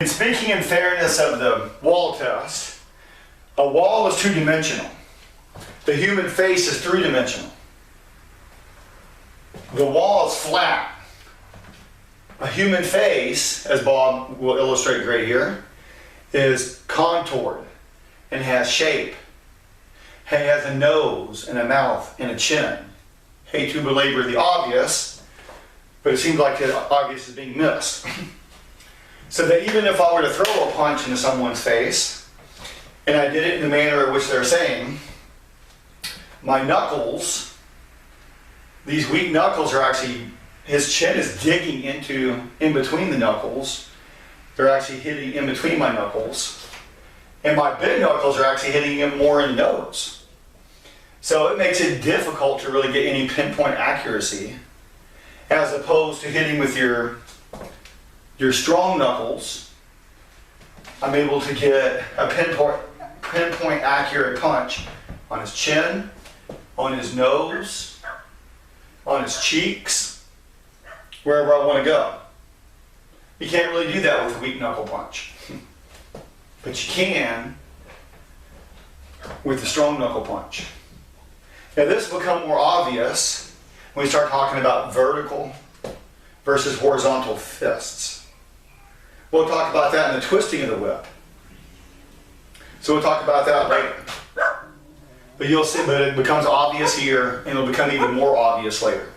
Speaking in fairness of the wall test, a wall is two-dimensional. The human face is three-dimensional. The wall is flat. A human face, as Bob will illustrate right here, is contoured and has shape. It has a nose and a mouth and a chin. Hate to belabor the obvious, but it seems like the obvious is being missed. So that even if I were to throw a punch into someone's face, and I did it in the manner in which they're saying, my knuckles, these weak knuckles are actually, his chin is digging in between the knuckles. They're actually hitting in between my knuckles. And my big knuckles are actually hitting him more in the nose. So it makes it difficult to really get any pinpoint accuracy, as opposed to hitting with your strong knuckles. I'm able to get a pinpoint accurate punch on his chin, on his nose, on his cheeks, wherever I want to go. You can't really do that with a weak knuckle punch. But you can with the strong knuckle punch. Now this will become more obvious when we start talking about vertical versus horizontal fists. We'll talk about that in the twisting of the whip. So we'll talk about that later. But you'll see, but it becomes obvious here, and it'll become even more obvious later.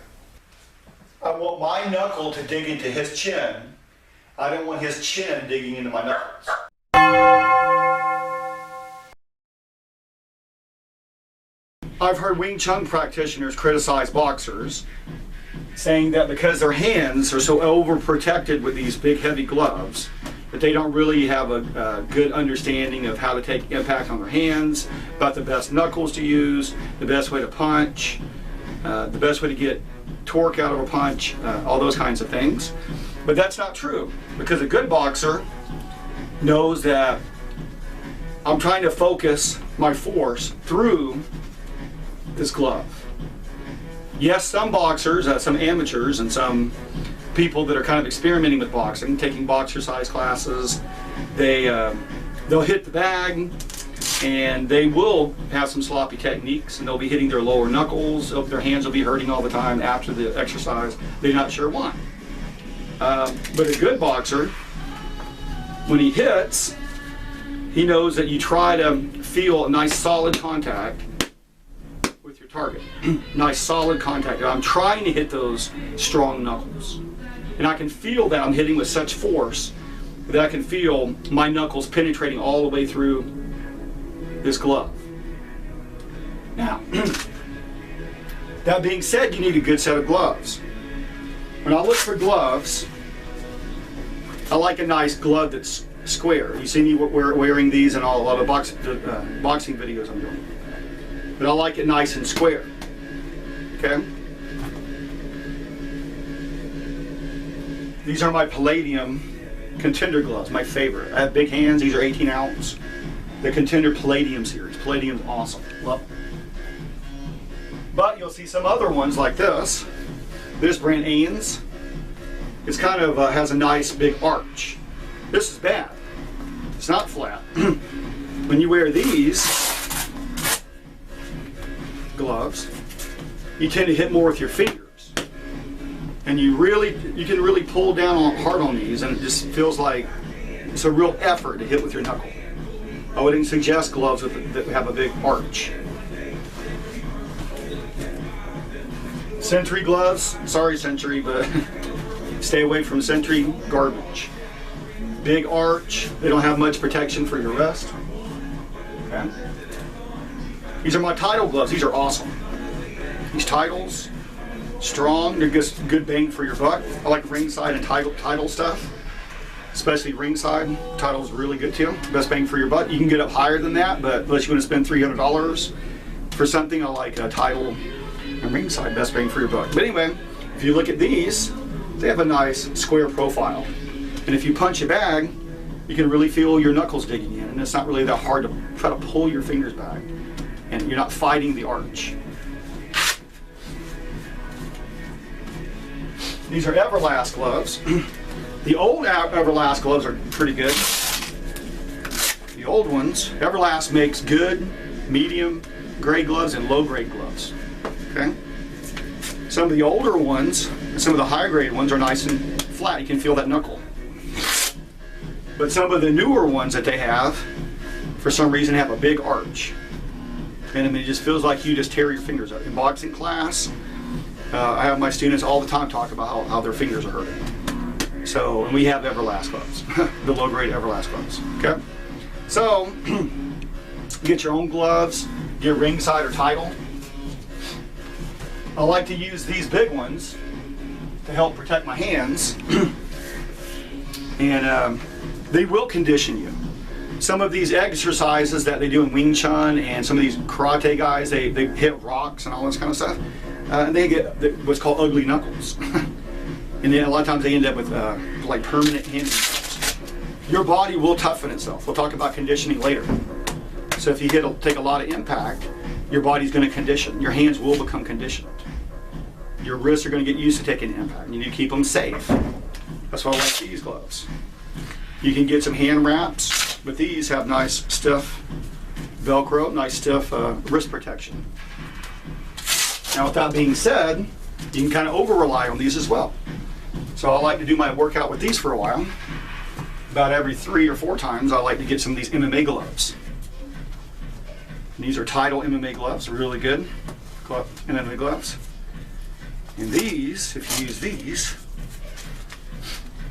I want my knuckle to dig into his chin. I don't want his chin digging into my knuckles. I've heard Wing Chun practitioners criticize boxers, saying that because their hands are so overprotected with these big heavy gloves, that they don't really have a good understanding of how to take impact on their hands, about the best knuckles to use, the best way to punch, the best way to get torque out of a punch, all those kinds of things. But that's not true, because a good boxer knows that I'm trying to focus my force through this glove. Yes, some boxers, some amateurs, and some people that are kind of experimenting with boxing, taking boxercise classes, they'll hit the bag and they will have some sloppy techniques, and they'll be hitting their lower knuckles. Their hands will be hurting all the time after the exercise. They're not sure why. But a good boxer, when he hits, he knows that you try to feel a nice solid contact with your target. Nice solid contact. I'm trying to hit those strong knuckles. And I can feel that I'm hitting with such force that I can feel my knuckles penetrating all the way through this glove. Now, that being said, you need a good set of gloves. When I look for gloves, I like a nice glove that's square. You see me wearing these in a lot of boxing videos I'm doing. But I like it nice and square. Okay? These are my Palladium Contender gloves, my favorite. I have big hands. These are 18 ounce. The Contender Palladium series. Palladium's awesome. Love it. But you'll see some other ones like this. This brand Ains. It's kind of has a nice big arch. This is bad. It's not flat. When you wear these gloves, you tend to hit more with your fingers. And you can really pull down hard on these, and it just feels like it's a real effort to hit with your knuckle. I wouldn't suggest gloves that have a big arch. Century gloves, sorry Century, but stay away from Century, garbage. Big arch, they don't have much protection for your wrist. Okay. These are my Tidal gloves, these are awesome. These Tidals, strong, they're just good bang for your buck. I like ringside and Tidal stuff, especially ringside. Tidal's really good too, best bang for your buck. You can get up higher than that, but unless you want to spend $300 for something, I like a Tidal and ringside, best bang for your buck. But anyway, if you look at these, they have a nice square profile. And if you punch a bag, you can really feel your knuckles digging in, and it's not really that hard to try to pull your fingers back, and you're not fighting the arch. These are Everlast gloves. The old Everlast gloves are pretty good. The old ones, Everlast makes good, medium grade gloves and low grade gloves. Okay. Some of the older ones, some of the high grade ones are nice and flat. You can feel that knuckle. But some of the newer ones that they have, for some reason, have a big arch. And I mean, it just feels like you just tear your fingers up. In boxing class, I have my students all the time talk about how their fingers are hurting. So, and we have Everlast gloves, the low grade Everlast gloves. Okay. So, get your own gloves, get ringside or Tidal. I like to use these big ones to help protect my hands. And they will condition you. Some of these exercises that they do in Wing Chun and some of these karate guys, they hit rocks and all this kind of stuff. And they get what's called ugly knuckles. And then a lot of times they end up with like permanent hand injuries. Your body will toughen itself. We'll talk about conditioning later. So if you take a lot of impact, your body's going to condition. Your hands will become conditioned. Your wrists are going to get used to taking impact. You need to keep them safe. That's why I like these gloves. You can get some hand wraps, but these have nice stiff Velcro, nice stiff wrist protection. Now with that being said, you can kind of over rely on these as well. So I like to do my workout with these for a while. About every 3 or 4 times I like to get some of these MMA gloves. And these are Tidal MMA gloves, really good MMA gloves. And these, if you use these,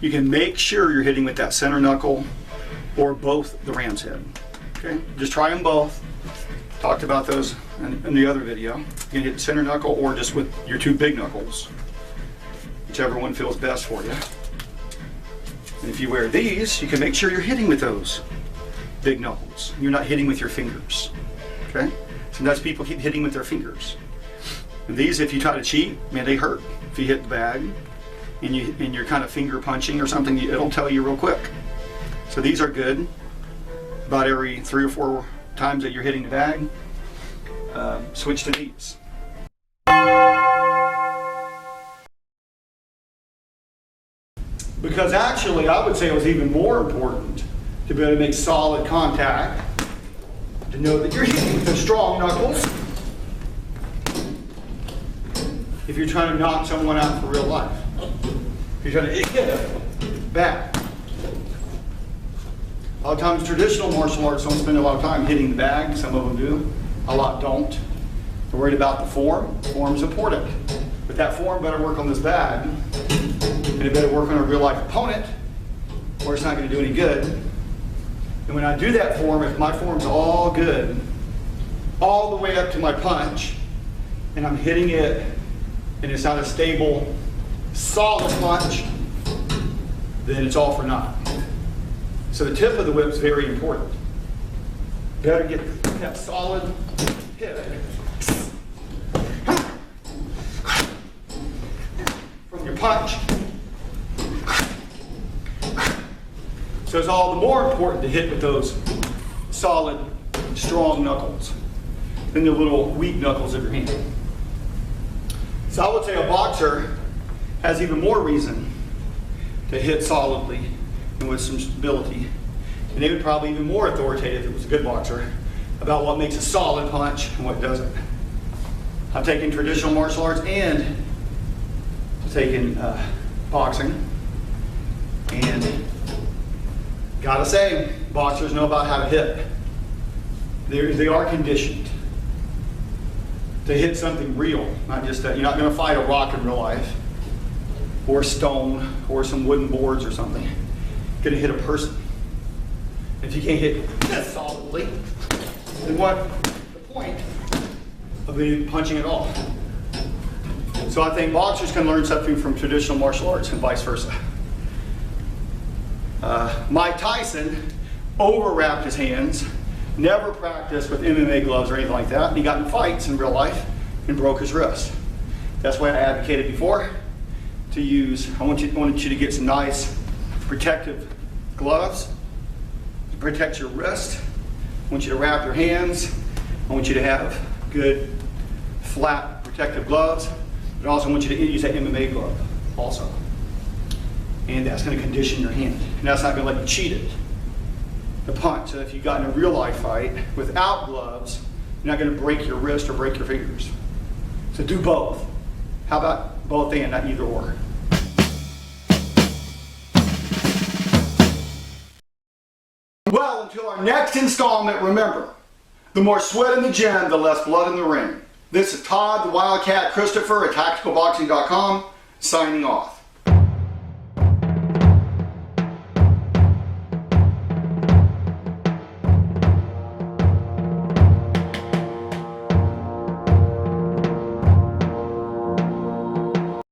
you can make sure you're hitting with that center knuckle or both the ram's head. Okay, just try them both. Talked about those in the other video. You can hit the center knuckle or just with your 2 big knuckles, whichever one feels best for you. And if you wear these, you can make sure you're hitting with those big knuckles. You're not hitting with your fingers. Okay, sometimes people keep hitting with their fingers. And these, if you try to cheat, man, they hurt. If you hit the bag and you're kind of finger punching or something, it'll tell you real quick. So these are good. About every 3 or 4 times that you're hitting the bag, switch to these. Because actually, I would say it was even more important to be able to make solid contact, to know that you're hitting with the strong knuckles. If you're trying to knock someone out for real life. If you're trying to hit it back. A lot of times traditional martial arts don't spend a lot of time hitting the bag. Some of them do. A lot don't. They're worried about the form. Form is important. But that form better work on this bag. And it better work on a real life opponent, or it's not going to do any good. And when I do that form, if my form's all good, all the way up to my punch, and I'm hitting it, and it's not a stable, solid punch, then it's all for naught. So the tip of the whip is very important. Better get that solid hit from your punch. So it's all the more important to hit with those solid, strong knuckles than the little weak knuckles of your hand. So I would say a boxer has even more reason to hit solidly and with some stability. And they would probably be even more authoritative if it was a good boxer about what makes a solid punch and what doesn't. I've taken traditional martial arts and taken boxing. And gotta say, boxers know about how to hit. They are conditioned to hit something real, not just that. You're not going to fight a rock in real life, or stone, or some wooden boards or something. You're going to hit a person. If you can't hit that solidly, then what's the point of me punching at all? So I think boxers can learn something from traditional martial arts and vice versa. Mike Tyson overwrapped his hands, never practiced with MMA gloves or anything like that, and he got in fights in real life and broke his wrist. That's why I advocated before to use, I wanted you to get some nice protective gloves to protect your wrist. I want you to wrap your hands. I want you to have good, flat, protective gloves, but I also want you to use that MMA glove also. And that's going to condition your hand. And that's not going to let you cheat it. The punch. So if you got in a real life fight without gloves, you're not going to break your wrist or break your fingers. So do both. How about both and, not either or? Well, until our next installment, remember, the more sweat in the gym, the less blood in the ring. This is Todd, the Wildcat Christopher at TacticalBoxing.com, signing off.